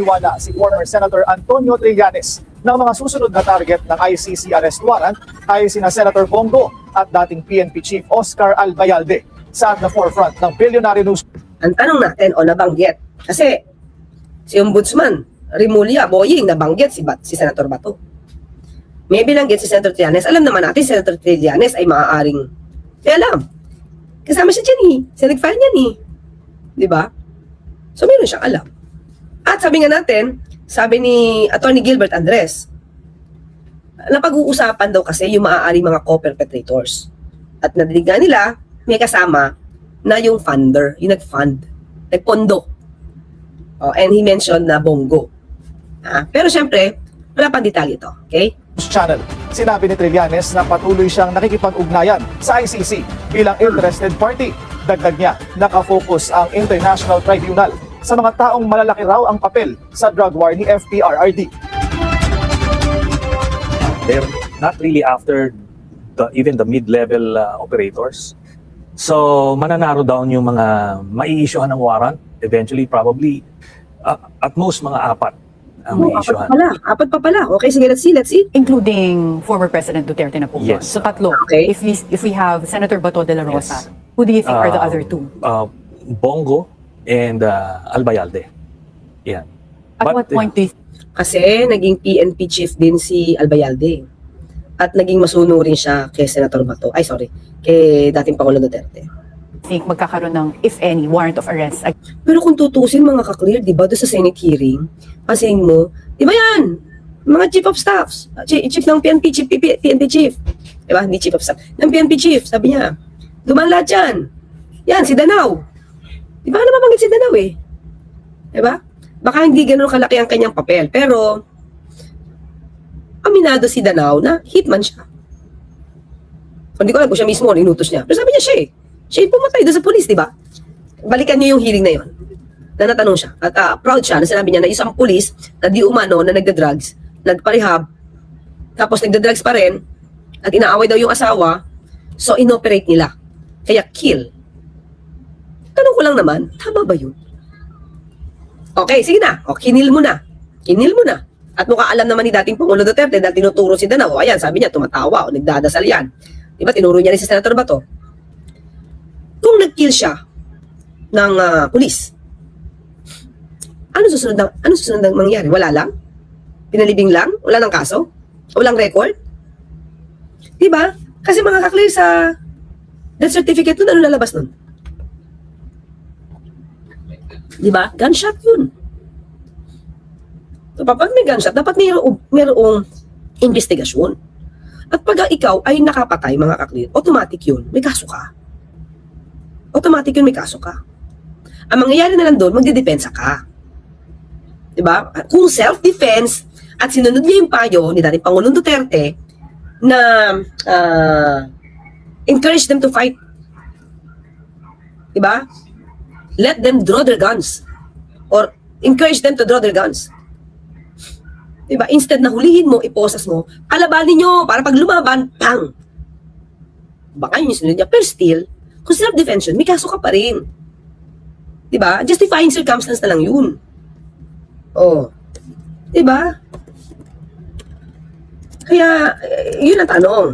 naniniwala si former Senator Antonio Trillanes na ang mga susunod na target ng ICC arrest warrant ay sina Senator Bongo at dating PNP Chief Oscar Albayalde sa the forefront ng Billionaire News. Ang tanong natin o nabanggit, kasi si Ombudsman Rimulya, Boying, nabanggit si Senator Bato. May binanggit si Senator Trillanes. Alam naman natin, Senator Trillanes ay maaaring, may alam. Kasama siya dyan eh. Sinag-file niyan eh. Di ba? So, meron siyang alam. At sabi nga natin, sabi ni Attorney Gilbert Andres, napag-uusapan daw kasi yung maaaring mga co-perpetrators. At nadinig nga nila, may kasama na yung funder, yung nag-fund, nag-pondo. Oh, and he mentioned na Bongo. Pero syempre, wala pang detalye ito. Okay? Channel. Sinabi ni Trillanes na patuloy siyang nakikipag-ugnayan sa ICC bilang interested party. Dagdag niya, nakafocus ang International Tribunal sa mga taong malalaki raw ang papel sa drug war ni FPRRD. They're not really after even the mid-level operators. So, mananaro down yung mga mai-issuehan ng warrant. Eventually, probably, at most mga apat ang mai-issuehan. Apat pa pala. Okay, sige, let's see. Including former President Duterte na po. Yes. So tatlo. Okay. If we have Senator Bato de la Rosa, Yes. who do you think are the other two? Bongo and Albayalde. Yan. At But, what point do you Kasi naging PNP chief din si Albayalde. At naging masunurin siya kay Senator Bato. Ay, sorry. Kay dating Pangulong Duterte. think magkakaroon ng, if any, warrant of arrest? Pero kung tutusin mga ka-clear, di ba, doon sa Senate hearing, pansinin mo, di ba yan? Mga chief of staffs, chief ng PNP, PNP chief. Di ba? Hindi chief of staff. Ng PNP chief, sabi niya, dumaan lahat yan. Yan, si Danao. Di ba naman si Danao eh? Di ba? Baka hindi ganun kalaki ang kanyang papel, pero aminado si Danao na hitman siya. Hindi ko alam kung siya mismo o inutos niya. Pero sabi niya siya eh. Siya yung pumatay doon sa police, di ba? Balikan niyo yung hearing na yon. Na natanong siya. At proud siya na sinabi niya na isang police na di umano na nagda-drugs, nagpa-rehab, tapos nagda-drugs pa rin, at inaaway daw yung asawa, so inoperate nila. Kaya kill. Tanong ko lang naman, tama ba yun? Okay, sige na. O, kinil mo na. Kinil mo na. At mukha alam naman ni dating Pangulo Duterte dahil tinuturo si Danao. Ayan, sabi niya, tumatawa o nagdadasal yan. Diba, tinuro niya rin si Senator Bato. Kung nag-kill siya ng pulis, ano susunod na mangyari? Wala lang? Pinalibing lang? Wala nang kaso? Walang record? Diba? Kasi mga kaklear sa death certificate nun, ano lalabas nun? Diba? Gunshot yun. So, kapag may gunshot, dapat mayroong investigasyon. At pag ikaw ay nakapatay, mga kaklear, automatic yun, may kaso ka. Automatic yun, may kaso ka. Ang mangyayari na lang doon, magdidepensa ka. Diba? Kung self-defense at sinunod niya yung payo ni dating Pangulong Duterte na encourage them to fight. Diba? Let them draw their guns. Or encourage them to draw their guns. Diba? Instead na hulihin mo, iposas mo, kalabanin nyo para pag lumaban, pang! Baka yun yung sinunod niya. Pero still, kung self-defense yun, may kaso ka pa rin. Diba? Justifying circumstance na lang yun. Oh. Diba? Kaya, yun ang tanong.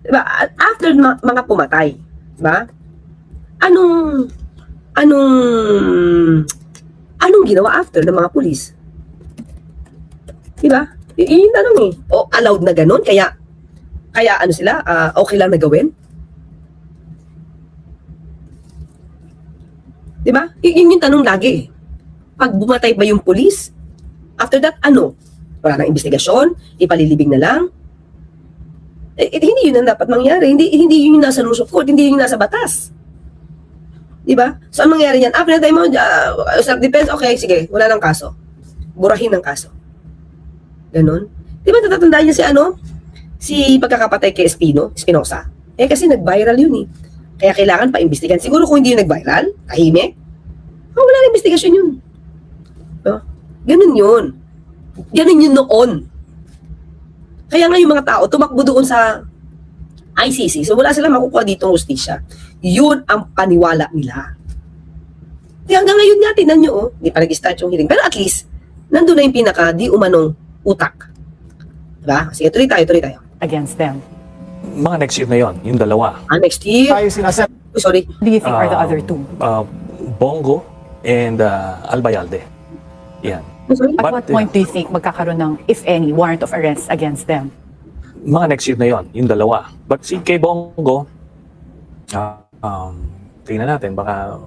Diba? After mga pumatay, diba? Anong ginawa after ng mga pulis? Diba? Yun yung tanong eh. O, allowed na ganun? Kaya ano sila? Okay lang na gawin? Diba? Yun yung tanong lagi eh. Pag bumatay ba yung pulis, after that, ano? Wala nang investigasyon? Ipalilibing na lang? Hindi yun ang dapat mangyari. Hindi yun yung nasa rules of court. Hindi yun yung nasa batas. Diba? So, ang mangyari yan, after that, mo, self-defense, okay, sige, wala nang kaso. Burahin ng kaso. Ganon. Diba natatandaan niya si pagkakapatay kay Espinosa? Kasi nag-viral yun eh. Kaya kailangan pa-imbestigan. Siguro kung hindi yung nag-viral, tahimik, wala nang investigasyon yun. Ganun yun. Ganun yun noon. Kaya nga yung mga tao, tumakbo doon sa ICC. So wala silang makukuha dito ng justisya. Yun ang paniwala nila. Kaya hanggang ngayon nga, tinan nyo, hindi pa nag-start yung hearing. Pero at least, nandun na yung pinaka di umanong utak. Diba? Sige, tuloy tayo. against them? Mga next year na yon, yung dalawa. Next year. Tayo sinasep Oh, sorry. Who do you think are the other two? Bongo and Albayalde. Yan. Oh, sorry. At But, what point do you think magkakaroon ng, if any, warrant of arrest against them? Mga next year na yon, yung dalawa. But si kay Bongo, tingnan natin, baka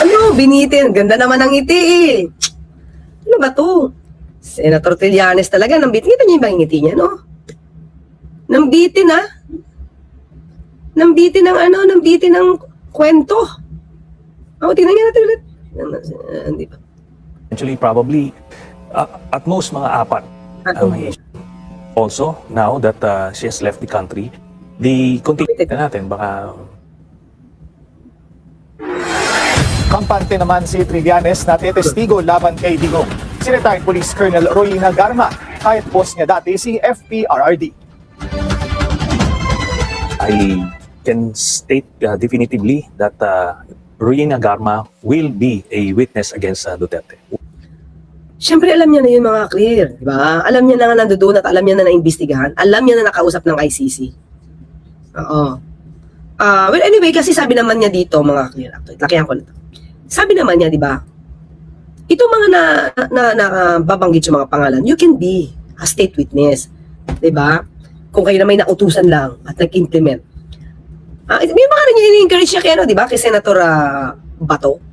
Ano, binitin. Ganda naman ng ngiti eh. Ano ba to? Senator Trillanes talaga. Nambitin. Kita niyo yung bang ngiti niya, no? Nambitin, ha? Nambitin ng ano? Nambitin ng kwento. Tingnan niya natin ulit. Hindi pa. eventually probably at most mga apat ang issue. Also, now that she has left the country, the continue na natin, baka kampante naman si Trillanes na tetestigo laban kay Digong. Si retired Police Colonel Royina Garma, kahit boss niya dati si FPRRD. I can state definitively that Royina Garma will be a witness against Duterte. Siyempre, alam niya na yung mga clear, di ba? Alam niya na nga nandoon at alam niya na naimbestigahan. Alam niya na nakausap ng ICC. Oo. Well, anyway, kasi sabi naman niya dito, mga clear, lakihan ko na to. Sabi naman niya, di ba? Itong mga babanggit yung mga pangalan, you can be a state witness. Di ba? Kung kayo na may nautusan lang at nag-implement. May mga rin yung encourage niya kay, ano, di ba? Kay Senator Bato.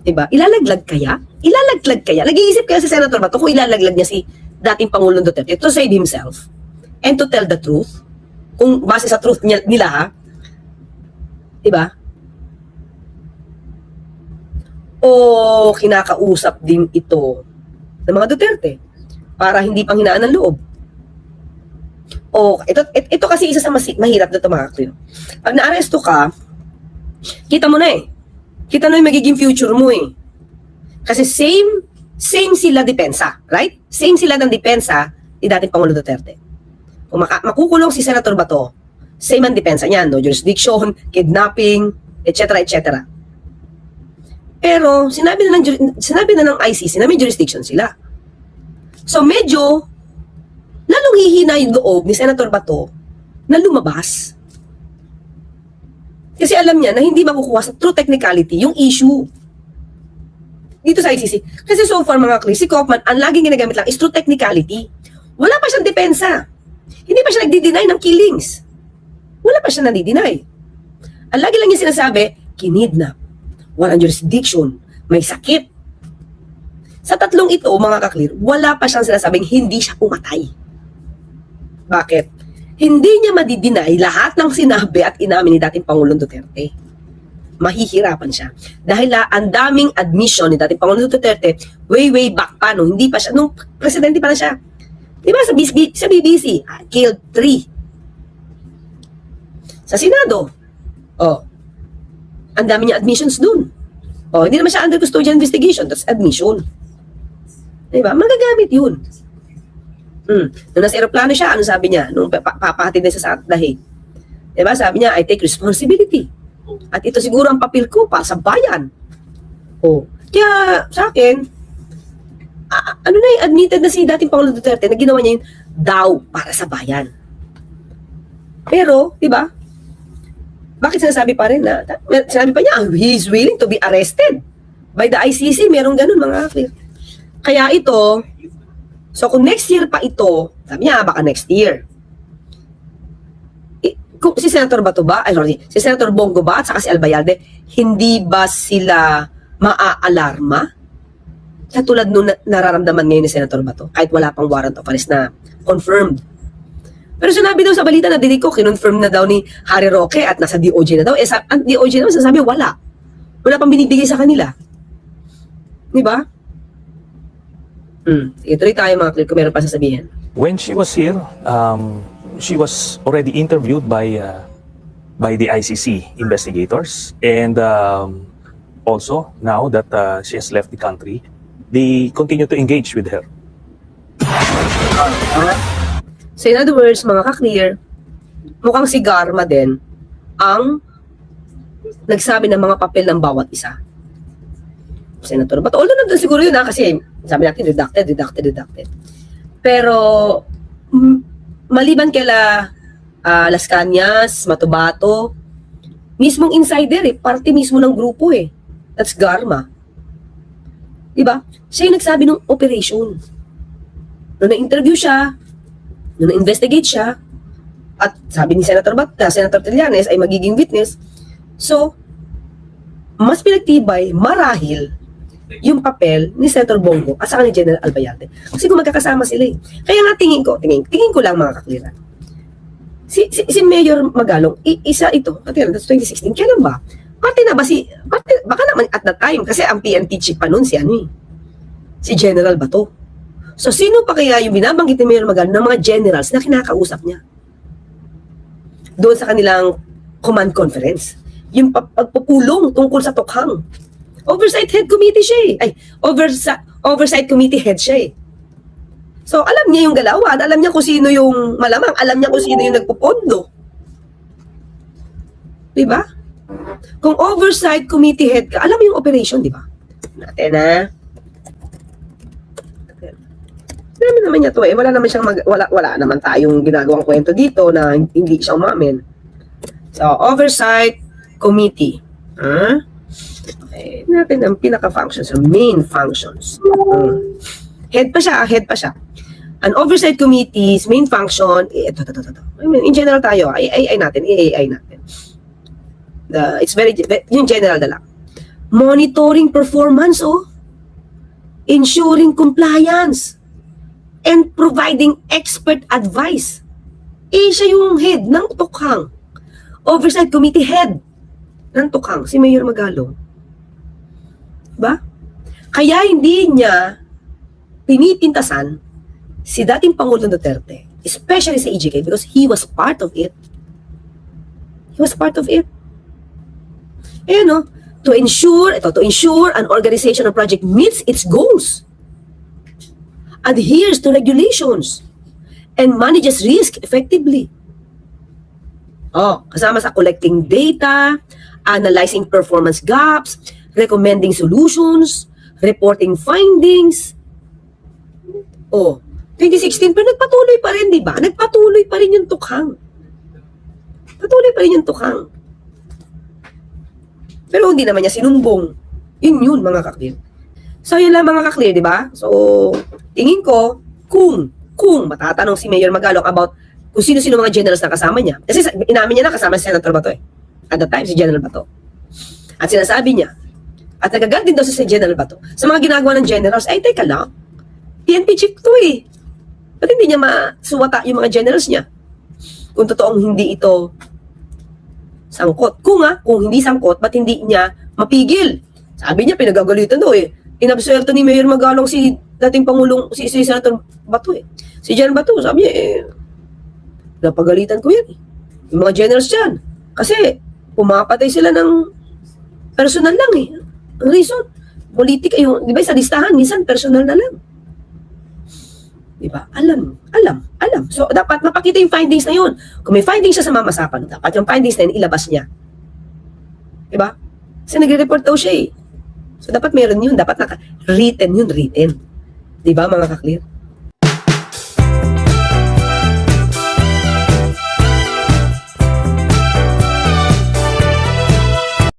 Diba? Ilalaglag kaya? Ilalaglag kaya? Nag-iisip kaya si Senator Bato kung ilalaglag niya si dating Pangulong Duterte to save himself and to tell the truth? Kung base sa truth nila, ha? Diba? O kinakausap din ito ng mga Duterte para hindi pang hinaan ng loob? O, ito kasi isa sa mahirap na ito, mga clear. Pag naaresto ka, kita mo na eh. Kita na yung magiging future mo eh. Kasi same sila depensa, right? Same sila ng depensa ni dating Pangulo Duterte. Kung makukulong si Senator Bato, same ang depensa niyan, no jurisdiction, kidnapping, etc. etc. Pero sinabi na ng ICC na may jurisdiction sila. So medyo lalong hihina yung loob ni Senator Bato na lumabas. Kasi alam niya na hindi makukuha sa true technicality yung issue dito sa ICC. Kasi so far, mga Chris, si Kaufman, ang laging ginagamit lang is true technicality. Wala pa siyang depensa. Hindi pa siya nagdi-deny ng killings. Wala pa siya nagdi-deny. Ang lagi lang niya sinasabi, kinidnap, walang jurisdiction, may sakit. Sa tatlong ito, mga kaklir, wala pa siyang sinasabing hindi siya pumatay. Bakit? Hindi niya madidinay lahat ng sinabi at inamin ni dating Pangulong Duterte. Mahihirapan siya. Dahil ang daming admission ni dating Pangulong Duterte way back pa, no? Hindi pa siya, nung presidente pa na siya. Diba sa BBC, killed 3. Sa Senado, ang dami niya admissions dun. Hindi naman siya under custodial investigation, that's admission. Diba? Magagamit yun. Nung nasa aeroplano siya, ano sabi niya? Nung papahatid na siya sa Dahig. Diba? Sabi niya, I take responsibility. At ito siguro ang papel ko para sa bayan. Kaya sa akin, admitted na si dating Pangulong Duterte na ginawa niya yun daw para sa bayan. Pero, diba? Bakit sinasabi pa rin na, sinabi pa niya, he is willing to be arrested by the ICC. Merong ganun, mga clear. Kaya ito, so kung next year pa ito, sabi niya, baka next year. Kung si Senator Bato ba, si Senator Bongo ba at saka si Albayalde, hindi ba sila maaalarma? Katulad nung nararamdaman ngayon ni Senator Bato, kahit wala pang warrant of arrest na confirmed. Pero sinabi daw sa balita na dinig ko, kinonfirm na daw ni Harry Roque at nasa DOJ na daw. Ang DOJ naman sasabi, wala. Wala pang binibigay sa kanila. Di ba? Ituloy tayo, mga clear, kung meron pa sasabihin. when she was here, she was already interviewed by the ICC investigators, and also now that she has left the country, they continue to engage with her. So in other words, mga ka-clear, mukhang si Garma din ang nagsabi ng mga papel ng bawat isa. Senator Bato. Although nandun siguro yun kasi sabi natin redacted. Pero maliban kila Las Cañas, Matubato, mismong insider parte mismo ng grupo That's Garma. Diba? Siya yung nagsabi ng operation. Nung na-interview siya, nung na-investigate siya, at sabi ni Senator Trillanes ay magiging witness. So, mas pinagtibay, marahil, yung papel ni Senator Bongo at saka ni General Albayalde. Kasi kung magkakasama sila Kaya nga tingin ko lang mga kakliran. Si Mayor Magalong, isa ito, that's 2016, kailan ba? Baka naman at that time, kasi ang PNP chief pa nun si si General Bato. So, sino pa kaya yung binabanggit ni Mayor Magalong ng mga generals na kinakausap niya? Doon sa kanilang command conference. Yung pagpupulong tungkol sa Tokhang. Oversight head committee siya Oversight committee head siya So, alam niya yung galawan, alam niya kung sino yung malamang, alam niya kung sino yung nagpupondo. Diba? Kung oversight committee head ka, alam mo yung operation, diba? Natin naman niya to wala naman siyang wala naman tayong ginagawang kwento dito na hindi siya umamin. So, oversight committee. Okay, natin ang pinaka-functions, main functions. Head pa siya. An oversight committee's main function, ito. I mean, in general tayo, AI natin. It's very, yung general na lang. Monitoring performance, ensuring compliance, and providing expert advice. Siya yung head ng Tokhang. Oversight committee head ng Tokhang, si Mayor Magalong. Diba? Kaya hindi niya pinipintasan si dating Pangulong Duterte, especially sa EJK, because he was part of it. To ensure an organization or project meets its goals, adheres to regulations, and manages risk effectively. Kasama sa collecting data, analyzing performance gaps, recommending solutions, reporting findings. 2016, pero nagpatuloy pa rin, di ba? Nagpatuloy pa rin yung Tokhang. Pero hindi naman niya sinumbong. Yun, mga kaklir. So, yun lang mga kaklir, di ba? So, tingin ko, kung matatanong si Mayor Magalong about kung sino-sino mga generals na kasama niya. Kasi inamin niya na kasama si Senator Bato At the time, si General Bato. At sinasabi niya, at nagagal din daw si General Bato, sa mga ginagawa ng generals, ay teka lang, PNP chief to Ba't hindi niya masuwata yung mga generals niya? Kung totoong hindi ito sangkot. Kung hindi sangkot, ba't hindi niya mapigil? Sabi niya, pinagagalitan daw Inabsuelto ni Mayor Magalong si dating Pangulong, si Senator Bato Si General Bato, sabi niya, napagalitan ko yan Yung mga generals dyan. Kasi, pumapatay sila ng personal lang Ang reason, politika, yung, di ba sa listahan, minsan personal na lang. Diba? Alam. So, dapat mapakita yung findings na yun. Kung may findings siya sa mamasapan, dapat yung findings na yun, ilabas niya. Diba? Kasi nagre-report daw siya So, dapat meron yun. Dapat written. Diba, mga kaklir?